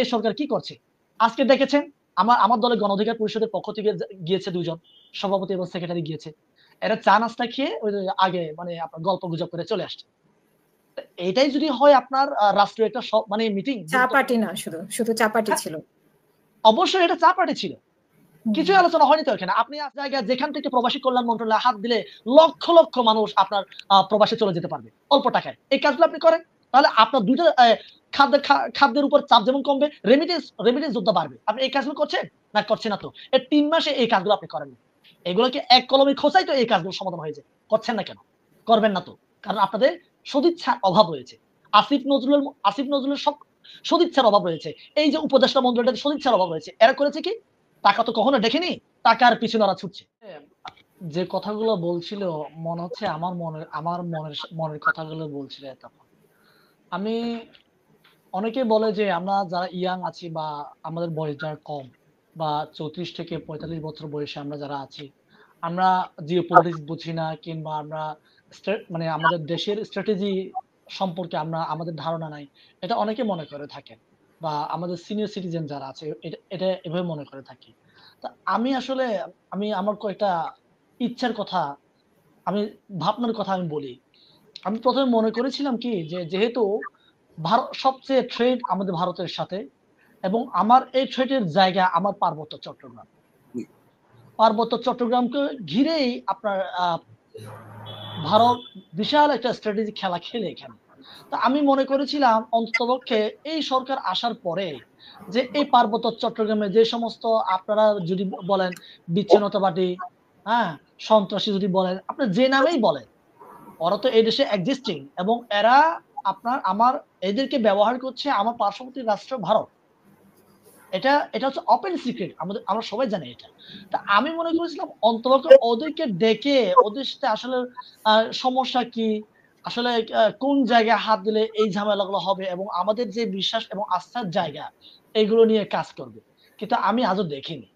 এই সরকার কি করছে? আজকে দেখেছেন আমার দলের গণ অধিকার পরিষদের পক্ষ থেকে গিয়েছে ২ জন সভাপতি এবং সেক্রেটারি গিয়েছে। এরা চা নাস্তা খেয়ে ওই যে আগে মানে আপনার গল্প গুজব করে চলে আসছে। এইটাই যদি হয় আপনার রাষ্ট্রীয় একটা মানে মিটিং চা পার্টি না শুধু চা পার্টি ছিল। অবশ্যই এটা চা পার্টি ছিল। কিছুই আলোচনা হয়নি তো এখানে। আপনি জায়গায় যেখান থেকে প্রবাসী কল্যাণ মন্ত্রণালয়ে হাত দিলে লক্ষ, লক্ষ মানুষ আপনার প্রবাসে চলে যেতে পারবে অল্প টাকায়। এই কাজগুলো আপনি করেন। তাহলে আপনার ২ টা খাদ্যের উপর চাপ যেমন কমবে, রেমিটেন্স যোদ্ধা বাড়বে। আপনি এই কাজগুলো করছেন? না করছেন না তো। এই ৩ মাসে এই কাজগুলো আপনি করেন না। এগুলোকে এক কলমে খোঁচাই তো এই কাজগুলো সমাধান হয়ে যায়। করছেন না কেন? করবেন না তো। কারণ আপনাদের সদিচ্ছার অভাব রয়েছে। আসিফ নজরুলের সদিচ্ছার অভাব রয়েছে। এই যে উপদেষ্টা মন্ডলীটাতে সদিচ্ছার অভাব রয়েছে। এরা করেছে কি? টাকা তো কখনো দেখেনি। টাকার পিছনে ওরা ছুটছে। যে কথাগুলো বলছিল মনে হচ্ছে আমার মনের কথাগুলো বলছিল তখন। আমি অনেকে বলে যে আমরা যারা ইয়াং আছি বা আমাদের বয়স যারা কম বা ৩৪ থেকে ৪৫ বছর বয়সে আমরা যারা আছি, আমরা জিওপলিটিক্স বুঝি না কিংবা আমরা মানে আমাদের দেশের স্ট্র্যাটেজি সম্পর্কে আমাদের ধারণা নাই। এটা অনেকে মনে করে থাকেন। বা আমাদের সিনিয়র সিটিজেন যারা আছে এটা এভাবে মনে করে থাকি। তো আমি আসলে আমার কয়েকটা ইচ্ছার কথা, আমি ভাবনার কথা আমি বলি। আমি ১ম এ মনে করেছিলাম কি যে যেহেতু সবচেয়ে ট্রেড আমাদের ভারতের সাথে এবং আমার এই ট্রেডের জায়গা আমার পার্বত্য চট্টগ্রাম। পার্বত্য চট্টগ্রামকে ঘিরেই আপনার ভারত বিশাল একটা স্ট্র্যাটেজি খেলা খেলে এখানে। তো আমি মনে করেছিলাম অন্ততপক্ষে এই সরকার আসার পরে যে এই পার্বত্য চট্টগ্রামে যে সমস্ত আপনারা যদি বলেন বিচ্ছিন্নতাবাদী, হ্যাঁ, সন্ত্রাসী যদি বলেন, আপনি যে নামেই বলেন, ওরা তো এই দেশে এক্সিস্টিং এবং এরা এদেরকে ব্যবহার করছে আমার পার্শ্ববর্তী রাষ্ট্র ভারত। এটা হচ্ছে ওপেন সিক্রেট, আমরা সবাই জানি এটা। তা আমি মনে করেছিলাম অন্ততপক্ষে ওদেরকে ডেকে ওদের সাথে আসলে সমস্যা কি, আসলে কোন জায়গায় হাত দিলে এই ঝামেলাগুলো হবে এবং আমাদের যে বিশ্বাস এবং আস্থার জায়গা এগুলো নিয়ে কাজ করবে। কিন্তু আমি আজও দেখিনি।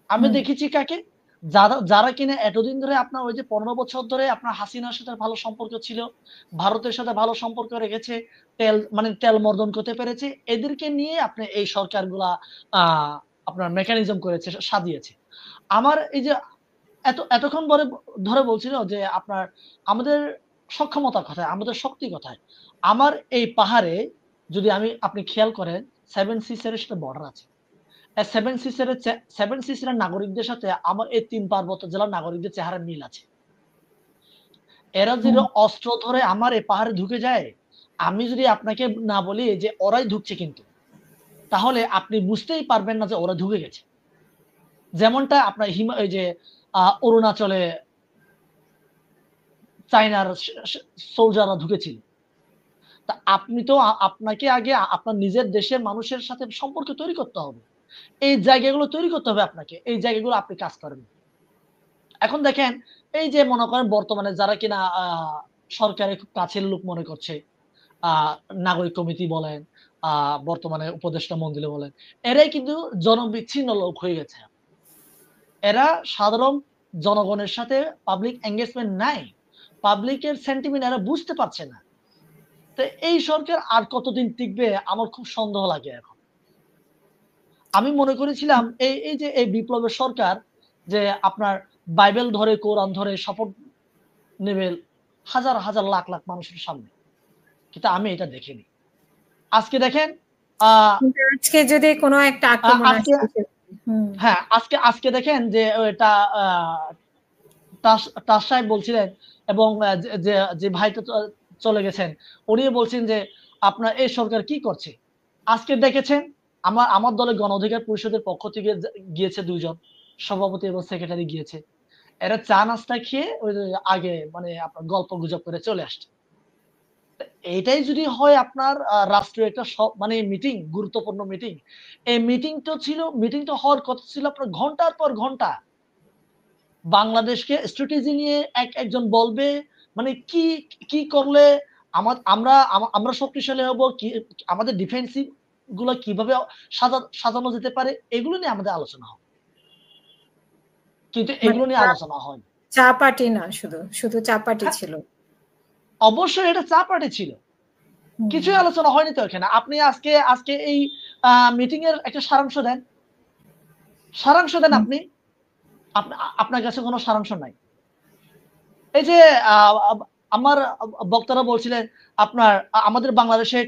আমি দেখেছি কাকে? যারা কিনা এতদিন ধরে আপনার ওই যে ১৫ বছর ধরে আপনার হাসিনার সাথে ভালো সম্পর্ক ছিল, ভারতের সাথে ভালো সম্পর্ক রেখেছে, তেল মর্দন করতে পেরেছে। এদেরকে নিয়ে আপনি এই সরকারগুলা আ আপনার মেকানিজম করেছে, সাজিয়েছে। আমার এই যে এতক্ষণ ধরে বলছিল যে আপনার আমাদের সক্ষমতা কোথায়, আমাদের শক্তি কোথায়? আমার এই পাহাড়ে যদি আপনি খেয়াল করেন 7 সিস্টারের সাথে বর্ডার আছে। সেভেন সিস্টারের নাগরিকদের সাথে আমার এই ৩ পার্বত্য জেলার নাগরিকদের চেহারা মিল আছে। এরা যদি অস্ত্র ধরে আমার এই পাহাড়ে ঢুকে যায়, আমি যদি আপনাকে না বলি যে ওরাই ঢুকছে কিন্তু, তাহলে আপনি বুঝতেই পারবেন না যে ওরা ঢুকে গেছে। যেমনটা আপনার এই যে অরুণাচলে চায়নার সোলজাররা ঢুকেছিল। তা আপনি তো আপনাকে আগে আপনার নিজের দেশের মানুষের সাথে সম্পর্ক তৈরি করতে হবে। এই জায়গাগুলো তৈরি করতে হবে আপনাকে। এই জায়গাগুলো আপনি কাজ করেন। এখন দেখেন এই যে মনে করেন বর্তমানে যারা কিনা সরকারের খুব কাছের লোক মনে করছে, আ নাগরিক কমিটি বলেন, বর্তমানে উপদেষ্টা মন্ডলী বলেন, এরাই কিন্তু জনবিচ্ছিন্ন লোক হয়ে গেছে। এরা সাধারণ জনগণের সাথে পাবলিক এনগেজমেন্ট নাই। পাবলিকের সেন্টিমেন্ট এরা বুঝতে পারছে না। তো এই সরকার আর কতদিন টিকবে আমার খুব সন্দেহ লাগে এখন। আমি মনে করেছিলাম এই যে এই বিপ্লবের সরকার যে আপনার বাইবেল ধরে, কোরআন ধরে শপথ নেবে হাজার, হাজার লাখ, লাখ মানুষের সামনে। কিন্তু আমি এটা দেখিনি। আজকে দেখেন আজকে যদি কোনো একটা আক্রমণ আজকে হ্যাঁ, আজকে দেখেন যে এটা তাস সাহেব বলছিলেন এবং যে ভাইটা চলে গেছেন উনিও বলছেন যে আপনার এই সরকার কি করছে? আজকে দেখেছেন আমার দলের গণ অধিকার পরিষদের পক্ষ থেকে গিয়েছে ২ জন সভাপতি এবং সেক্রেটারি গিয়েছে। এরা চা নাস্তা খেয়ে ওই যে আগে মানে আপনার গল্প গুজব করে চলে আসছে। এইটাই যদি হয় আপনার রাষ্ট্রীয় একটা মানে মিটিং, গুরুত্বপূর্ণ মিটিং। এই মিটিংটা হওয়ার কথা ছিল আপনার ঘন্টার পর ঘন্টা। বাংলাদেশকে স্ট্র্যাটেজি নিয়ে একজন বলবে মানে কি করলে আমরা শক্তিশালী হব, কি আমাদের ডিফেন্সিভ গুলো কিভাবে সাজানো যেতে পারে এগুলো নিয়ে আমাদের আলোচনা হবে। কিন্তু এগুলো নিয়ে আলোচনা হয় না। চা পার্টি না শুধু চা পার্টি ছিল। অবশ্যই এটা চা পার্টি ছিল। কিছুই আলোচনা হয়নি তো এখানে। আপনি আজকে আজকে এই মিটিং এর একটা সারাংশ দেন। সারাংশ দেন আপনি। আপনার কাছে কোনো সারাংশ নাই। এই যে আমার বক্তারা বলছিলেন আপনার আমাদের বাংলাদেশে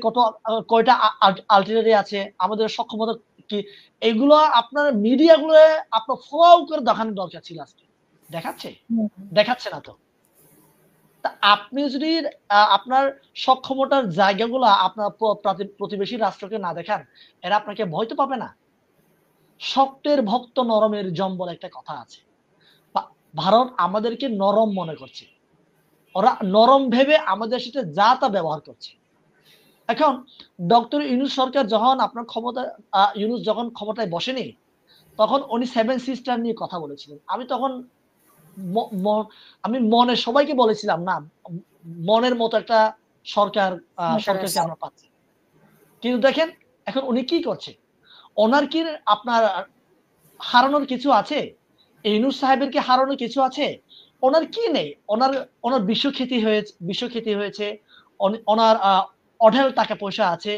কয়টা আর্টিলারি আছে, আমাদের সক্ষমতা কি, এগুলো আপনার মিডিয়াগুলো আপনার ফলো করে দেখানোর দরকার ছিল আজকে। দেখাচ্ছে? দেখাচ্ছে না তো। তা আপনি যদি আপনার সক্ষমতার জায়গাগুলো আপনার প্রতিবেশী রাষ্ট্রকে না দেখান, এরা আপনাকে ভয় তো পাবে না। শক্তের ভক্ত নরমের জম বলে একটা কথা আছে। ভারত আমাদেরকে নরম মনে করছে। ওরা নরম ভেবে আমাদের সাথে যা তা ব্যবহার করছে। এখন ডক্টর ইউনূস সরকার যখন আপনার ইউনূস যখন ক্ষমতায় বসেনি, তখন উনি 7 সিস্টার নিয়ে কথা বলেছিলেন। আমি তখন আমি মনে সবাইকে বলেছিলাম না, মনের মতো একটা সরকারকে আমরা পাচ্ছি। কিন্তু দেখেন এখন উনি কি করছে? ওনার কি আপনার হারানোর কিছু আছে? ইউনূস সাহেবের কি হারানোর কিছু আছে? ওনার কি নেই? ওনার বিশ্বখ্যাতি হয়েছে। ওনার অঢেল টাকা পয়সা আছে।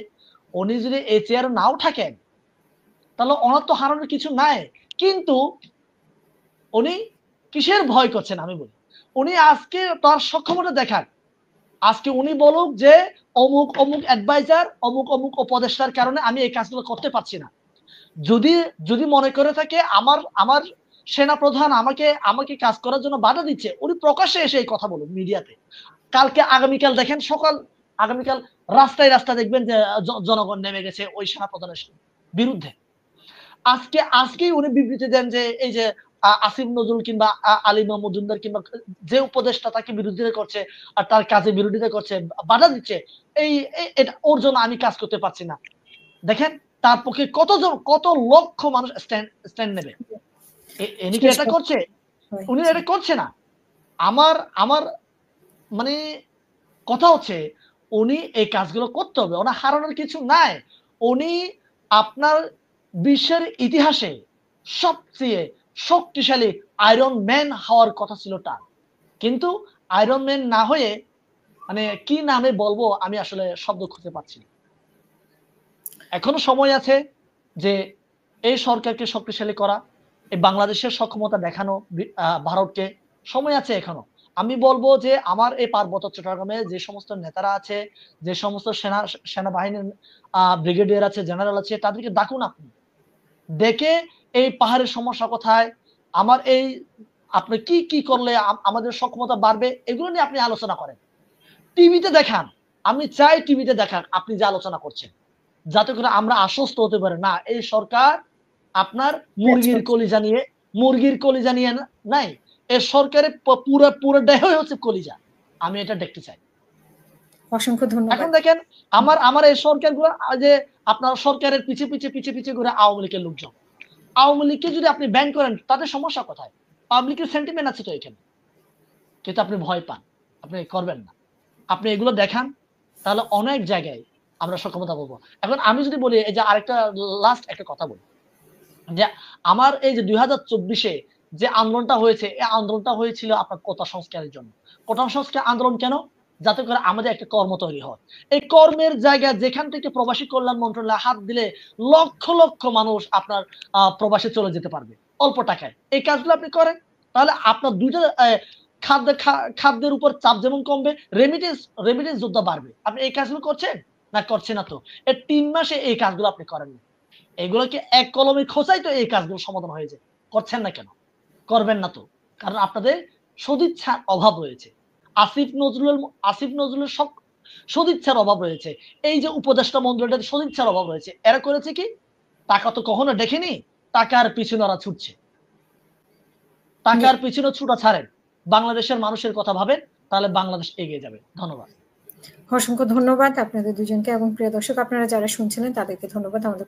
উনি যদি এই চেয়ারে নাও থাকেন, তাহলে ওনার তো হারানোর কিছু নাই। কিন্তু উনি কিসের ভয় করছেন আমি বলি। উনি আজকে তার সক্ষমতা দেখান। আজকে উনি বলুক যে অমুক অ্যাডভাইজার, অমুক উপদেষ্টার কারণে আমি এই কাজগুলো করতে পারছি না। যদি মনে করে থাকে আমার সেনাপ্রধান আমাকে কাজ করার জন্য বাধা দিচ্ছে, উনি প্রকাশ্যে এসে এই কথা বলুন মিডিয়াতে। আগামীকাল দেখেন আগামীকাল রাস্তায় দেখবেন যে জনগণ নেমে গেছে ওই সেনাপ্রধানের বিরুদ্ধে। আজকেই উনি বিবৃতি দেন যে এই যে আসিফ নজরুল কিংবা আলী মজুমদার কিংবা যে উপদেষ্টা তাকে বিরোধিতা করছে আর তার কাজে বিরোধিতা করছে, বাধা দিচ্ছে, এটা ওর জন্য আমি কাজ করতে পারছি না। দেখেন তার পক্ষে কত লক্ষ মানুষ স্ট্যান্ড নেবে। উনি কি এটা করছে? উনি এটা করছে না। আমার মানে কথা হচ্ছে উনি এই কাজগুলো করতে হবে। ওনার হারানোর কিছু নাই। উনি আপনার বিশ্বের ইতিহাসে সবচেয়ে শক্তিশালী আয়রন ম্যান হওয়ার কথা ছিল তার। কিন্তু আয়রন ম্যান না হয়ে মানে কি নামে বলবো আমি আসলে শব্দ খুঁজে পাচ্ছি না। এখনো সময় আছে যে এই সরকারকে শক্তিশালী করা, এই বাংলাদেশের সক্ষমতা দেখানো ভারতকে, সময় আছে এখনো। আমি বলবো যে আমার এই পার্বত্য চট্টগ্রামে যে সমস্ত নেতারা আছে, যে সমস্ত সেনাবাহিনীর ব্রিগেডিয়ার আছে, জেনারেল আছে, তাদেরকে ডাকুন আপনি। ডেকে এই পাহাড়ের সমস্যা কোথায়, আমার এই আপনি কি করলে আমাদের সক্ষমতা বাড়বে, এগুলো নিয়ে আপনি আলোচনা করেন। টিভিতে দেখান। আমি চাই টিভিতে দেখান আপনি যে আলোচনা করছেন, যাতে করে আমরা আশ্বস্ত হতে পারি না এই সরকার আপনার মুরগির কলিজা নিয়ে নাই। এই সরকারের পুরো দেহ হচ্ছে কলিজা। আমি এটা দেখতে চাই। অসংখ্য ধন্যবাদ। এখন দেখেন আমার এই সরকারগুলো যে আপনার সরকারের পিছে ঘুরে আওয়ামী লীগের লোকজন। আওয়ামী লীগকে যদি আপনি ব্যান করেন তাদের সমস্যা কোথায়? পাবলিকের সেন্টিমেন্ট আছে তো এখানে। কিন্তু আপনি ভয় পান, আপনি করবেন না। আপনি এগুলো দেখান, তাহলে অনেক জায়গায় আমরা সক্ষমতা পাবো। এখন আমি যদি বলি এই যে আরেকটা লাস্ট একটা কথা বলি যে আমার এই যে 2024-এ যে আন্দোলনটা হয়েছে, এই আন্দোলনটা হয়েছিল আপনার কোটা সংস্কারের জন্য। কোটা সংস্কার আন্দোলন কেন? যাতে করে আমাদের একটা কর্ম তৈরি হয়। এই কর্মের জায়গা যেখান থেকে প্রবাসী কল্যাণ মন্ত্রণালয় হাত দিলে লক্ষ মানুষ আপনার প্রবাসে চলে যেতে পারবে অল্প টাকায়। এই কাজগুলো আপনি করেন, তাহলে আপনার দুইটা খাদ্যের উপর চাপ যেমন কমবে, রেমিটেন্স যোদ্ধা বাড়বে। আপনি এই কাজগুলো করছেন না? করছে না তো। এই 3 মাসে এই কাজগুলো আপনি করেন না। এগুলোকে এক কলমে খোঁচাই তো এই কাজগুলো সমাধান হয়ে যায়। করছেন না কেন? করবেন না তো। কারণ আপনাদের সদিচ্ছার অভাব রয়েছে। আসিফ নজরুলের সদিচ্ছার অভাব রয়েছে। এই যে উপদেষ্টা মন্ডলীটার সদিচ্ছার অভাব রয়েছে। এরা করেছে কি? টাকা তো কখনো দেখেনি। টাকার পিছনে ওরা ছুটছে। টাকার পিছনে ছুটা ছাড়েন। বাংলাদেশের মানুষের কথা ভাবেন, তাহলে বাংলাদেশ এগিয়ে যাবে। ধন্যবাদ। অসংখ্য ধন্যবাদ আপনাদের দুজনকে এবং প্রিয় দর্শক আপনারা যারা শুনছিলেন তাদেরকে ধন্যবাদ। আমাদের